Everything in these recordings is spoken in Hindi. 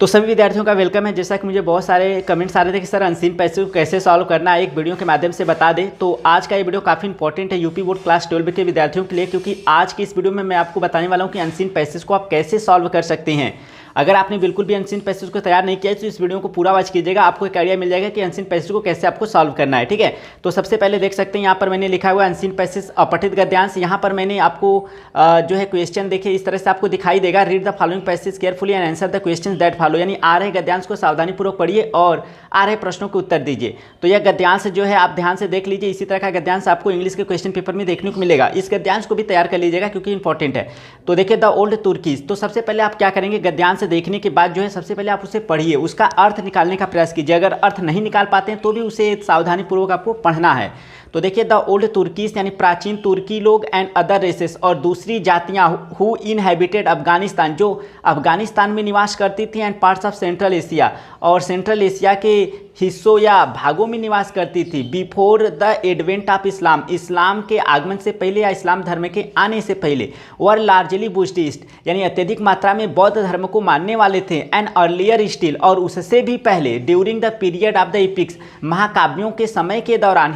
तो सभी विद्यार्थियों का वेलकम है। जैसा कि मुझे बहुत सारे कमेंट्स आ रहे थे कि सर अनसीन पैसिव कैसे सॉल्व करना है, एक वीडियो के माध्यम से बता दें। तो आज का ये वीडियो काफ़ी इंपॉर्टेंट है यूपी बोर्ड क्लास 12 के विद्यार्थियों के लिए, क्योंकि आज की इस वीडियो में मैं आपको बताने वाला हूँ कि अनसीन पैसिव को आप कैसे सॉल्व कर सकते हैं। अगर आपने बिल्कुल भी अनसीन पैसिव को तैयार नहीं किया है तो इस वीडियो को पूरा वॉच कीजिएगा, आपको एक आइडिया मिल जाएगा कि अनसीन पैसिव को कैसे आपको सॉल्व करना है। ठीक है, तो सबसे पहले देख सकते हैं यहाँ पर मैंने लिखा हुआ है अनसीन पैसिव अपठित गद्यांश। यहाँ पर मैंने आपको जो है क्वेश्चन देखिए इस तरह से आपको दिखाई देगा, read the following passage carefully and answer the question that follow, यानी आ रहे गद्यांश को सावधानीपूर्वक पढ़िए और आ रहे प्रश्नों के उत्तर दीजिए। तो यह गद्यांश जो है आप ध्यान से देख लीजिए, इसी तरह का गद्यांश आपको इंग्लिश के क्वेश्चन पेपर में देखने को मिलेगा। इस गद्यांश को भी तैयार कर लीजिएगा क्योंकि इंपॉर्टेंट है। तो देखिए द ओल्ड तुर्कीज, तो सबसे पहले आप क्या करेंगे, गद्यांश देखने के बाद जो है सबसे पहले आप उसे पढ़िए, उसका अर्थ निकालने का प्रयास कीजिए। अगर अर्थ नहीं निकाल पाते हैं तो भी उसे सावधानीपूर्वक आपको पढ़ना है। तो देखिए द ओल्ड तुर्कीज यानी प्राचीन तुर्की लोग एंड अदर रेसेस, और दूसरी जातियां हु इनहैबिटेड अफगानिस्तान, जो अफगानिस्तान में निवास करती थी, and parts of central Asia, और सेंट्रल एशिया के हिस्सों या भागों में निवास करती थी। Before the advent of Islam, इस्लाम के आगमन से पहले या इस्लाम धर्म के आने से पहले, वर लार्जली बुद्धिस्ट यानी अत्यधिक मात्रा में बौद्ध धर्म को मानने वाले थे। एंड अर्लियर स्टिल, और उससे भी पहले, during the period of the epics, महाकाव्यों के समय के दौरान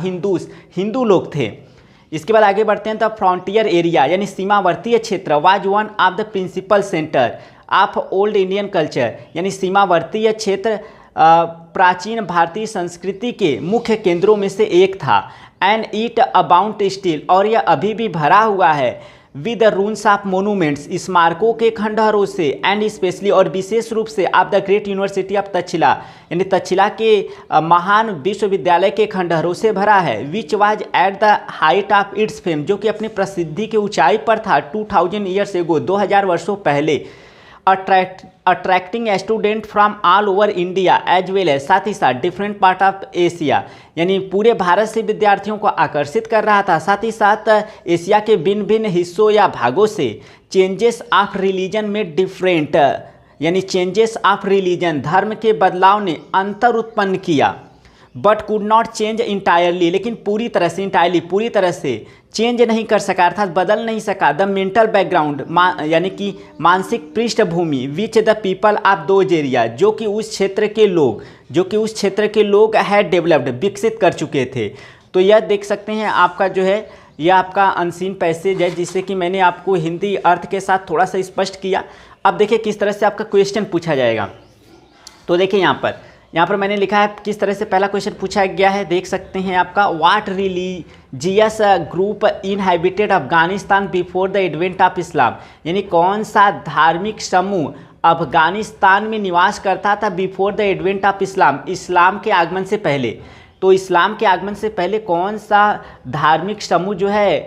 हिंदू लोग थे। इसके बाद आगे बढ़ते हैं, द फ्रंटियर एरिया यानी सीमावर्तीय क्षेत्र, was one of the principal center of old Indian culture, यानी सीमावर्तीय क्षेत्र प्राचीन भारतीय संस्कृति के मुख्य केंद्रों में से एक था। एंड इट अबाउंड स्टिल, और यह अभी भी भरा हुआ है, विद रून्स ऑफ मोनूमेंट्स, स्मारकों के खंडहरों से, एंड स्पेशली, और विशेष रूप से, of the great university of Takshashila, यानी तक्षशिला के महान विश्वविद्यालय के खंडहरों से भरा है। Which was at the height of its fame, जो कि अपनी प्रसिद्धि के ऊंचाई पर था, 2000 ईयर्स एगो, 2000 वर्षों पहले। Attracting student from all over India as well as, साथ ही साथ डिफरेंट पार्ट ऑफ एशिया, यानी पूरे भारत से विद्यार्थियों को आकर्षित कर रहा था, साथ ही साथ एशिया के भिन्न भिन्न हिस्सों या भागों से। चेंजेस ऑफ रिलीजन में डिफरेंट, यानी चेंजेस ऑफ रिलीजन, धर्म के बदलाव ने अंतर उत्पन्न किया। But could not change entirely, लेकिन पूरी तरह से, इंटायरली पूरी तरह से चेंज नहीं कर सका, अर्थात बदल नहीं सका। द मेंटल बैकग्राउंड यानी कि मानसिक पृष्ठभूमि, which the people of those area, जो कि उस क्षेत्र के लोग है डेवलप्ड, विकसित कर चुके थे। तो यह देख सकते हैं आपका जो है यह आपका अनसीन पैसेज है, जिससे कि मैंने आपको हिंदी अर्थ के साथ थोड़ा सा स्पष्ट किया। अब देखिए किस तरह से आपका क्वेश्चन पूछा जाएगा। तो देखिए यहाँ पर मैंने लिखा है किस तरह से पहला क्वेश्चन पूछा गया है, देख सकते हैं आपका, what religious group inhabited Afghanistan before the advent of इस्लाम, यानी कौन सा धार्मिक समूह अफगानिस्तान में निवास करता था before the advent of Islam, इस्लाम के आगमन से पहले। तो इस्लाम के आगमन से पहले कौन सा धार्मिक समूह जो है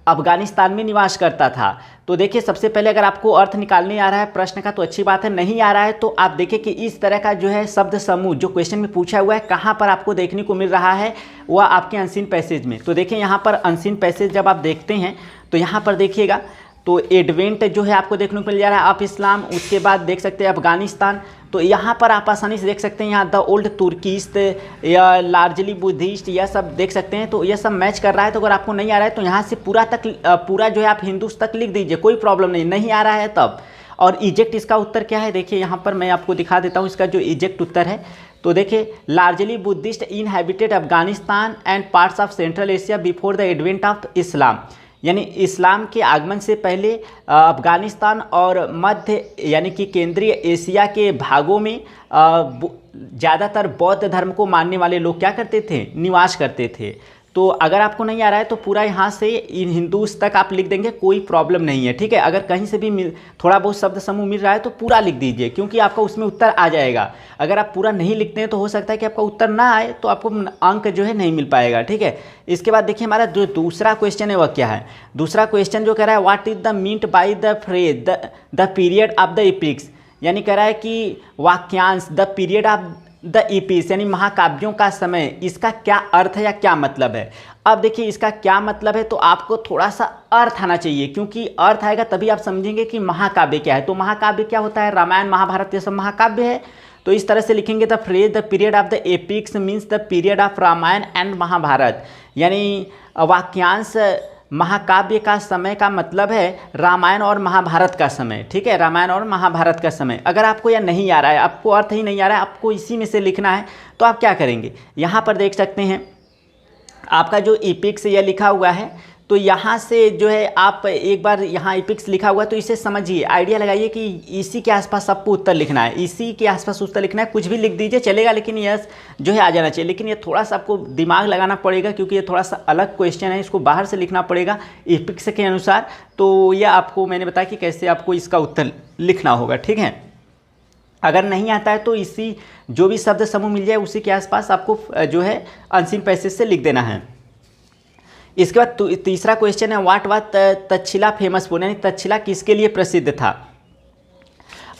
अफगानिस्तान में निवास करता था। तो देखिए सबसे पहले अगर आपको अर्थ निकालने आ रहा है प्रश्न का तो अच्छी बात है, नहीं आ रहा है तो आप देखिए कि इस तरह का जो है शब्द समूह जो क्वेश्चन में पूछा हुआ है कहाँ पर आपको देखने को मिल रहा है, वह आपके अनसीन पैसेज में। तो देखिए यहाँ पर अनसीन पैसेज जब आप देखते हैं तो यहाँ पर देखिएगा तो एडवेंट जो है आपको देखने को मिल जा रहा है ऑफ इस्लाम, उसके बाद देख सकते हैं अफगानिस्तान। तो यहाँ पर आप आसानी से देख सकते हैं, यहाँ द ओल्ड तुर्किस्ट या लार्जली बुद्धिस्ट, यह सब देख सकते हैं। तो यह सब मैच कर रहा है। तो अगर आपको नहीं आ रहा है तो यहाँ से पूरा जो है आप हिंदूस तक लिख दीजिए, कोई प्रॉब्लम नहीं आ रहा है तब। और इजेक्ट इसका उत्तर क्या है, देखिए यहाँ पर मैं आपको दिखा देता हूँ इसका जो इजेक्ट उत्तर है। तो देखिए largely Buddhist inhabited Afghanistan and parts of central Asia before the advent of इस्लाम, यानी इस्लाम के आगमन से पहले अफगानिस्तान और मध्य यानी कि केंद्रीय एशिया के भागों में ज़्यादातर बौद्ध धर्म को मानने वाले लोग क्या करते थे, निवास करते थे। तो अगर आपको नहीं आ रहा है तो पूरा यहाँ से इन हिंदूस तक आप लिख देंगे, कोई प्रॉब्लम नहीं है। ठीक है, अगर कहीं से भी थोड़ा बहुत शब्द समूह मिल रहा है तो पूरा लिख दीजिए, क्योंकि आपका उसमें उत्तर आ जाएगा। अगर आप पूरा नहीं लिखते हैं तो हो सकता है कि आपका उत्तर ना आए तो आपको अंक जो है नहीं मिल पाएगा। ठीक है, इसके बाद देखिए हमारा जो दूसरा क्वेश्चन है वह क्या है। दूसरा क्वेश्चन जो कह रहा है, what is the meant by the phrase the period of the epics, यानी कह रहा है कि वाक्यांश the period of the epics यानी महाकाव्यों का समय, इसका क्या अर्थ है या क्या मतलब है। अब देखिए इसका क्या मतलब है तो आपको थोड़ा सा अर्थ आना चाहिए, क्योंकि अर्थ आएगा तभी आप समझेंगे कि महाकाव्य क्या है। तो महाकाव्य क्या होता है, रामायण महाभारत ये सब महाकाव्य है। तो इस तरह से लिखेंगे the phrase the period of the epics means the period of Ramayana and Mahabharata, यानी वाक्यांश महाकाव्य का समय का मतलब है रामायण और महाभारत का समय, ठीक है, रामायण और महाभारत का समय। अगर आपको यह नहीं आ रहा है, आपको अर्थ ही नहीं आ रहा है, आपको इसी में से लिखना है, तो आप क्या करेंगे, यहाँ पर देख सकते हैं आपका जो इपिक्स यह लिखा हुआ है, तो यहाँ से जो है आप एक बार यहाँ इपिक्स लिखा हुआ है तो इसे समझिए, आइडिया लगाइए कि इसी के आसपास आपको उत्तर लिखना है, इसी के आसपास उत्तर लिखना है, कुछ भी लिख दीजिए चलेगा, लेकिन यह जो है आ जाना चाहिए। लेकिन ये थोड़ा सा आपको दिमाग लगाना पड़ेगा क्योंकि ये थोड़ा सा अलग क्वेश्चन है, इसको बाहर से लिखना पड़ेगा इपिक्स के अनुसार। तो यह आपको मैंने बताया कि कैसे आपको इसका उत्तर लिखना होगा, ठीक है। अगर नहीं आता है तो इसी जो भी शब्द समूह मिल जाए उसी के आसपास आपको जो है अनसीन पैसेज से लिख देना है। इसके बाद तीसरा क्वेश्चन है what was Takshashila famous for, यानी तक्षशिला किसके लिए प्रसिद्ध था।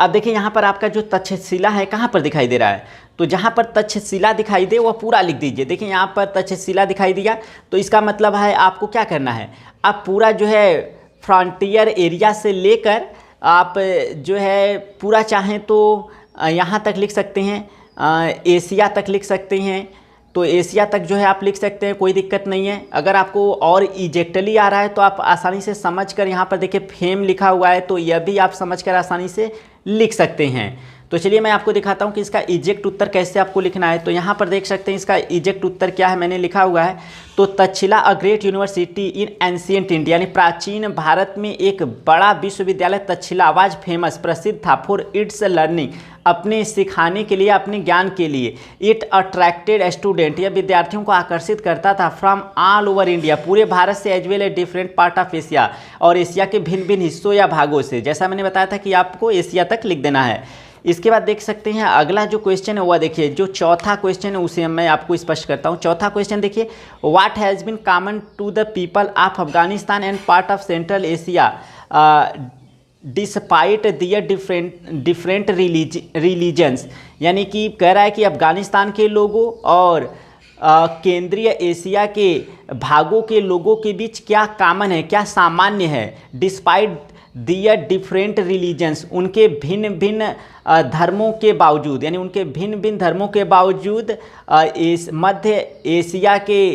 अब देखिए यहाँ पर आपका जो तक्षशिला है कहाँ पर दिखाई दे रहा है, तो जहाँ पर तक्षशिला दिखाई दे वह पूरा लिख दीजिए। देखिए यहाँ पर तक्षशिला दिखाई दिया तो इसका मतलब है आपको क्या करना है, आप पूरा जो है फ्रंटियर एरिया से लेकर आप जो है पूरा चाहें तो यहाँ तक लिख सकते हैं, एशिया तक लिख सकते हैं, तो एशिया तक जो है आप लिख सकते हैं, कोई दिक्कत नहीं है। अगर आपको और इजेक्टली आ रहा है तो आप आसानी से समझकर यहाँ पर देखिए फेम लिखा हुआ है तो यह भी आप समझकर आसानी से लिख सकते हैं। तो चलिए मैं आपको दिखाता हूँ कि इसका इजेक्ट उत्तर कैसे आपको लिखना है। तो यहाँ पर देख सकते हैं इसका इजेक्ट उत्तर क्या है, मैंने लिखा हुआ है, तो Takshashila a great university in ancient India, यानी प्राचीन भारत में एक बड़ा विश्वविद्यालय तक्षशिला वाज फेमस प्रसिद्ध था फॉर इट्स लर्निंग, अपने सिखाने के लिए, अपने ज्ञान के लिए। इट अट्रैक्टेड स्टूडेंट, यह विद्यार्थियों को आकर्षित करता था फ्रॉम ऑल ओवर इंडिया, पूरे भारत से, as well a different part of Asia, और एशिया के भिन्न भिन्न हिस्सों या भागों से। जैसा मैंने बताया था कि आपको एशिया तक लिख देना है। इसके बाद देख सकते हैं अगला जो क्वेश्चन है वह देखिए, जो चौथा क्वेश्चन है उसे मैं आपको स्पष्ट करता हूँ। चौथा क्वेश्चन देखिए, what has been common to the people of Afghanistan and part of central Asia despite their different religions, यानी कि कह रहा है कि अफगानिस्तान के लोगों और केंद्रीय एशिया के भागों के लोगों के बीच क्या कॉमन है, क्या सामान्य है। डिस्पाइट दियर डिफरेंट रिलीजन्स, उनके भिन्न भिन्न धर्मों के बावजूद, यानी उनके भिन्न भिन्न धर्मों के बावजूद इस मध्य एशिया के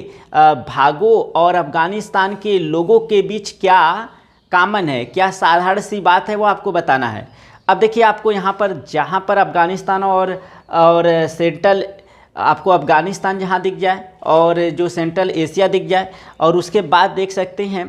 भागों और अफगानिस्तान के लोगों के बीच क्या कॉमन है, क्या साधारण सी बात है, वो आपको बताना है। अब देखिए आपको यहाँ पर जहाँ पर अफगानिस्तान और सेंट्रल, आपको अफगानिस्तान जहाँ दिख जाए और जो सेंट्रल एशिया दिख जाए, और उसके बाद देख सकते हैं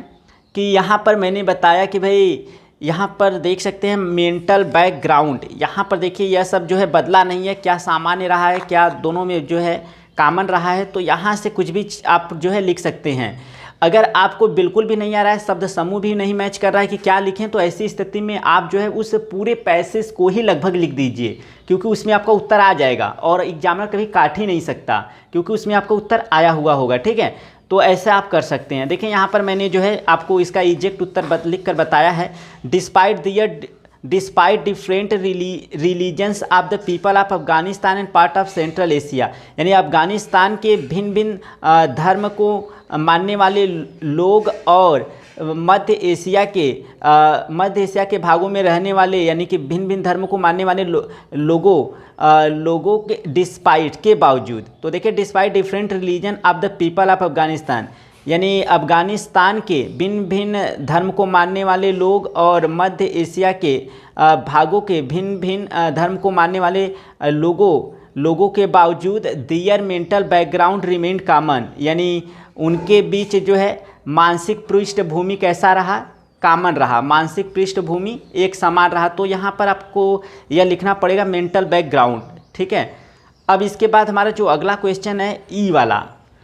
कि यहाँ पर मैंने बताया कि भाई यहाँ पर देख सकते हैं मेंटल बैकग्राउंड, यहाँ पर देखिए यह सब जो है बदला नहीं है, क्या सामान्य रहा है, क्या दोनों में जो है कॉमन रहा है, तो यहाँ से कुछ भी आप जो है लिख सकते हैं। अगर आपको बिल्कुल भी नहीं आ रहा है, शब्द समूह भी नहीं मैच कर रहा है कि क्या लिखें, तो ऐसी स्थिति में आप जो है उस पूरे पैसेज को ही लगभग लिख दीजिए, क्योंकि उसमें आपका उत्तर आ जाएगा और एग्जामिनर कभी काट ही नहीं सकता, क्योंकि उसमें आपका उत्तर आया हुआ होगा, ठीक है। तो ऐसा आप कर सकते हैं। देखिए यहाँ पर मैंने जो है आपको इसका इजेक्ट उत्तर लिख कर बताया है, despite different religions of the people of Afghanistan and part of central Asia, यानी अफगानिस्तान के भिन्न भिन्न धर्म को मानने वाले लोग और मध्य एशिया के भागों में रहने वाले, यानी कि भिन्न भिन्न धर्म को मानने वाले लोगों के डिस्पाइट के बावजूद। तो देखिए despite different religion of the people of Afghanistan, यानी अफगानिस्तान के भिन्न भिन्न धर्म को मानने वाले लोग और मध्य एशिया के भागों के भिन्न भिन्न धर्म को मानने वाले लोगों के बावजूद दियर मेंटल बैकग्राउंड रिमेन कॉमन, यानी उनके बीच जो है मानसिक पृष्ठभूमि कैसा रहा, कॉमन रहा, मानसिक पृष्ठभूमि एक समान रहा। तो यहाँ पर आपको यह लिखना पड़ेगा मेंटल बैकग्राउंड, ठीक है। अब इसके बाद हमारा जो अगला क्वेश्चन है ई वाला,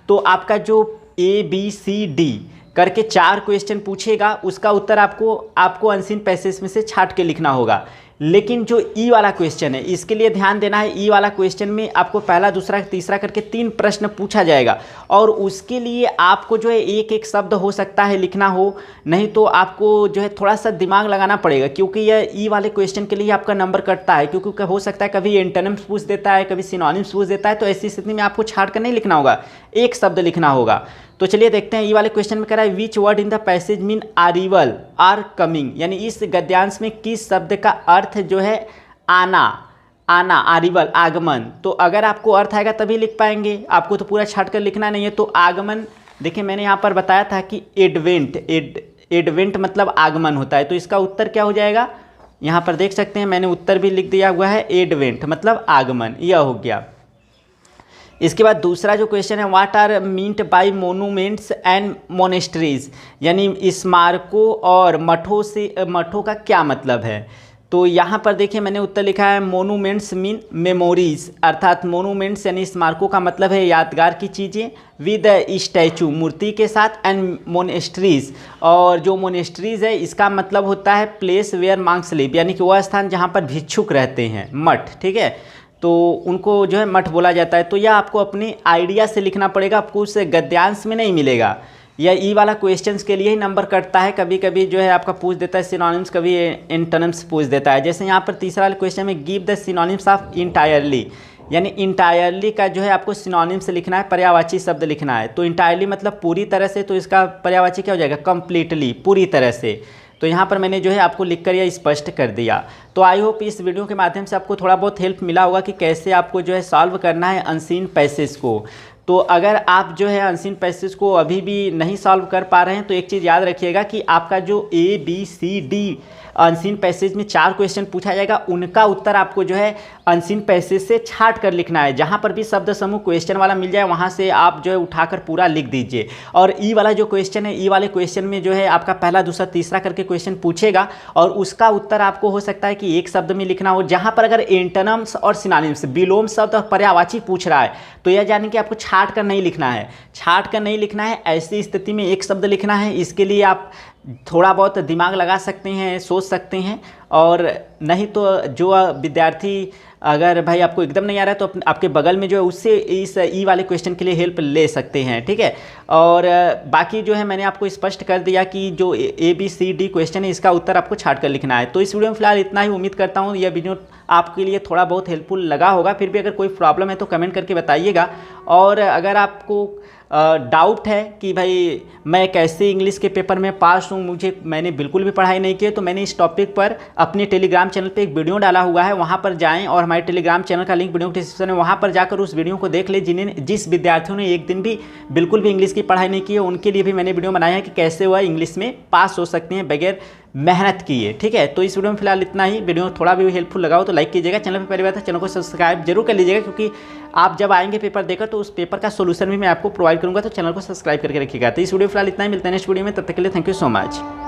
तो आपका जो ABCD करके 4 क्वेश्चन पूछेगा, उसका उत्तर आपको अनसीन पैसेज में से छांट के लिखना होगा। लेकिन जो ई वाला क्वेश्चन है इसके लिए ध्यान देना है, ई वाला क्वेश्चन में आपको पहला दूसरा तीसरा करके 3 प्रश्न पूछा जाएगा, और उसके लिए आपको जो है एक एक शब्द हो सकता है लिखना हो, नहीं तो आपको जो है थोड़ा सा दिमाग लगाना पड़ेगा, क्योंकि यह ई वाले क्वेश्चन के लिए आपका नंबर कटता है, क्योंकि हो सकता है कभी एंटोनिम्स पूछ देता है, कभी सिनोनिम्स पूछ देता है, तो ऐसी स्थिति में आपको छांट कर नहीं लिखना होगा, एक शब्द लिखना होगा। तो चलिए देखते हैं, ये वाले क्वेश्चन में कह रहा है which word in the passage mean arrival or coming, यानी इस गद्यांश में किस शब्द का अर्थ जो है आना, अराइवल आगमन। तो अगर आपको अर्थ आएगा तभी लिख पाएंगे, आपको तो पूरा छाट कर लिखना नहीं है। तो आगमन देखिए मैंने यहाँ पर बताया था कि एडवेंट मतलब आगमन होता है, तो इसका उत्तर क्या हो जाएगा, यहाँ पर देख सकते हैं मैंने उत्तर भी लिख दिया हुआ है, एडवेंट मतलब आगमन, यह हो गया। इसके बाद दूसरा जो क्वेश्चन है, what are meant by monuments and monasteries, यानी स्मारकों और मठों का क्या मतलब है। तो यहाँ पर देखिए मैंने उत्तर लिखा है मोनूमेंट्स मीन मेमोरीज, अर्थात मोनूमेंट्स यानी स्मारकों का मतलब है यादगार की चीज़ें, विद स्टैचू मूर्ति के साथ, एंड मोनेस्ट्रीज, और जो मोनेस्ट्रीज है इसका मतलब होता है प्लेस वेयर मांग्स लिव, यानी कि वह स्थान जहाँ पर भिक्षुक रहते हैं, मठ, ठीक है, तो उनको जो है मठ बोला जाता है। तो यह आपको अपनी आइडिया से लिखना पड़ेगा, आपको उस गद्यांश में नहीं मिलेगा। यह ई वाला क्वेश्चंस के लिए ही नंबर कटता है, कभी कभी जो है आपका पूछ देता है सिनोनिम्स, कभी एंटोनिम्स पूछ देता है। जैसे यहाँ पर तीसरा वाले क्वेश्चन में give the synonyms of entirely, यानी इंटायरली का जो है आपको सिनोनिम्स लिखना है, पर्यायवाची शब्द लिखना है। तो इंटायरली मतलब पूरी तरह से, तो इसका पर्यायवाची क्या हो जाएगा, कंप्लीटली, पूरी तरह से। तो यहाँ पर मैंने जो है आपको लिखकर यह स्पष्ट कर दिया। तो आई होप इस वीडियो के माध्यम से आपको थोड़ा बहुत हेल्प मिला होगा कि कैसे आपको जो है सॉल्व करना है अनसीन पैसेज को। तो अगर आप जो है अनसीन पैसेज को अभी भी नहीं सॉल्व कर पा रहे हैं तो एक चीज़ याद रखिएगा कि आपका जो ABCD अनसीन पैसेज में 4 क्वेश्चन पूछा जाएगा, उनका उत्तर आपको जो है अनसीन पैसेज से छाट कर लिखना है। जहाँ पर भी शब्द समूह क्वेश्चन वाला मिल जाए वहाँ से आप जो है उठाकर पूरा लिख दीजिए। और ई वाला जो क्वेश्चन है, ई वाले क्वेश्चन में जो है आपका पहला दूसरा तीसरा करके क्वेश्चन पूछेगा और उसका उत्तर आपको हो सकता है कि एक शब्द में लिखना हो। जहाँ पर अगर एंटोनिम्स और सिनोनिम्स, विलोम शब्द और पर्यायवाची पूछ रहा है तो यह जाने कि आपको छाट कर नहीं लिखना है, छाट कर नहीं लिखना है। ऐसी स्थिति में एक शब्द लिखना है। इसके लिए आप थोड़ा बहुत दिमाग लगा सकते हैं, सोच सकते हैं, और नहीं तो जो विद्यार्थी अगर भाई आपको एकदम नहीं आ रहा है तो आपके बगल में जो है उससे इस ई वाले क्वेश्चन के लिए हेल्प ले सकते हैं, ठीक है। और बाकी जो है मैंने आपको स्पष्ट कर दिया कि जो ABCD क्वेश्चन है इसका उत्तर आपको छाट कर लिखना है। तो इस वीडियो में फिलहाल इतना ही। उम्मीद करता हूँ यह वीडियो आपके लिए थोड़ा बहुत हेल्पफुल लगा होगा। फिर भी अगर कोई प्रॉब्लम है तो कमेंट करके बताइएगा। और अगर आपको डाउट है कि भाई मैं कैसे इंग्लिश के पेपर में पास हूँ, मैंने बिल्कुल भी पढ़ाई नहीं की है, तो मैंने इस टॉपिक पर अपने टेलीग्राम चैनल पे एक वीडियो डाला हुआ है, वहाँ पर जाएं और हमारे टेलीग्राम चैनल का लिंक वीडियो के डिस्क्रिप्शन में, वहाँ पर जाकर उस वीडियो को देख ले। जिस विद्यार्थियों ने एक दिन भी बिल्कुल भी इंग्लिश की पढ़ाई नहीं की है उनके लिए भी मैंने वीडियो बनाया है कि कैसे वह इंग्लिश में पास हो सकते हैं बगैर मेहनत किए, ठीक है। तो इस वीडियो में फिलहाल इतना ही। वीडियो थोड़ा भी हेल्पफुल लगा हो तो लाइक कीजिएगा, चैनल पर पहली बार चैनल को सब्सक्राइब जरूर कर लीजिएगा, क्योंकि आप जब आएंगे पेपर देकर तो उस पेपर का सोल्यूशन भी मैं आपको प्रोवाइड करूंगा, तो चैनल को सब्सक्राइब करके रखिएगा। तो इस वीडियो फिलहाल इतना ही, मिलते हैं नेक्स्ट वीडियो में, तब तक के लिए थैंक यू सो मच।